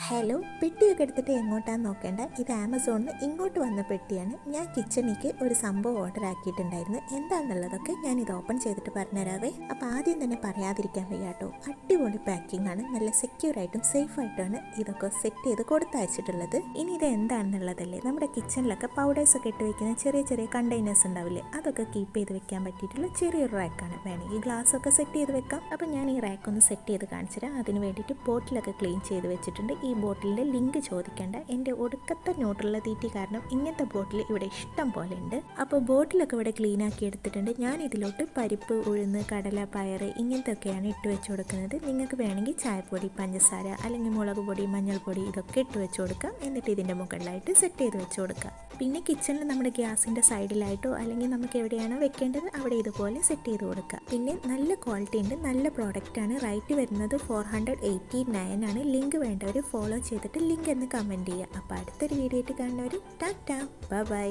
Hello, പെട്ടിയൊക്കെ എടുത്തിട്ട് എങ്ങോട്ടാന്ന് നോക്കേണ്ട. ഇത് ആമസോണിൽ നിന്ന് ഇങ്ങോട്ട് വന്ന പെട്ടിയാണ്. ഞാൻ കിച്ചണിക്ക് ഒരു സംഭവം ഓർഡർ ആക്കിയിട്ടുണ്ടായിരുന്നു. എന്താണെന്നുള്ളതൊക്കെ ഞാൻ ഇത് ഓപ്പൺ ചെയ്തിട്ട് പറഞ്ഞുതരാവേ. അപ്പോൾ ആദ്യം തന്നെ പറയാതിരിക്കാൻ വയ്യ കേട്ടോ, അടിപൊളി പാക്കിംഗ് ആണ്. നല്ല സെക്യൂർ ആയിട്ടും സേഫ് ആയിട്ടാണ് ഇതൊക്കെ സെറ്റ് ചെയ്ത് കൊടുത്തയച്ചിട്ടുള്ളത്. ഇനി ഇത് എന്താണെന്നുള്ളതല്ലേ, നമ്മുടെ കിച്ചണിലൊക്കെ പൗഡേഴ്സൊക്കെ ഇട്ട് വെക്കുന്ന ചെറിയ ചെറിയ കണ്ടെയ്നേഴ്സ് ഉണ്ടാവില്ലേ, അതൊക്കെ കീപ്പ് ചെയ്ത് വെക്കാൻ പറ്റിയിട്ടുള്ള ചെറിയൊരു റാക്കാണ്. വേണമെങ്കിൽ ഗ്ലാസ്സൊക്കെ സെറ്റ് ചെയ്ത് വെക്കാം. അപ്പോൾ ഞാൻ ഈ റാക്ക് ഒന്ന് സെറ്റ് ചെയ്ത് കാണിച്ചു തരാം. അതിന് വേണ്ടിയിട്ട് ബോട്ടിലൊക്കെ ക്ലീൻ ചെയ്ത് വെച്ചിട്ടുണ്ട്. ഈ ബോട്ടിലിൻ്റെ ലിങ്ക് ചോദിക്കേണ്ട, എൻ്റെ ഒടുക്കത്തെ ന്യൂട്രല്ല തീറ്റി കാരണം ഇങ്ങനത്തെ ബോട്ടിൽ ഇവിടെ ഇഷ്ടം പോലെ ഉണ്ട്. അപ്പോൾ ബോട്ടിലൊക്കെ ഇവിടെ ക്ലീൻ ആക്കി എടുത്തിട്ടുണ്ട്. ഞാൻ ഇതിലോട്ട് പരിപ്പ്, ഉഴുന്ന്, കടല, പയറ് ഇങ്ങനത്തെയൊക്കെയാണ് ഇട്ട് വെച്ച് കൊടുക്കുന്നത്. നിങ്ങൾക്ക് വേണമെങ്കിൽ ചായപ്പൊടി, പഞ്ചസാര അല്ലെങ്കിൽ മുളക് പൊടി, മഞ്ഞൾപ്പൊടി ഇതൊക്കെ ഇട്ട് വെച്ച് കൊടുക്കാം. എന്നിട്ട് ഇതിൻ്റെ മുകളിലായിട്ട് സെറ്റ് ചെയ്ത് വെച്ച് കൊടുക്കാം. പിന്നെ കിച്ചണിൽ നമ്മുടെ ഗ്യാസിൻ്റെ സൈഡിലായിട്ടോ അല്ലെങ്കിൽ നമുക്ക് എവിടെയാണോ വെക്കേണ്ടത് അവിടെ ഇതുപോലെ സെറ്റ് ചെയ്ത് കൊടുക്കുക. പിന്നെ നല്ല ക്വാളിറ്റി ഉണ്ട്, നല്ല പ്രോഡക്റ്റാണ്. റേറ്റ് വരുന്നത് 489 ആണ്. ലിങ്ക് വേണ്ടവർ ഫോളോ ചെയ്തിട്ട് ലിങ്ക് എന്ന് കമൻറ്റ് ചെയ്യുക. അപ്പോൾ അടുത്തൊരു വീഡിയോ ആയിട്ട് കാണുന്നവർ ടാറ്റാ, ബൈ ബൈ.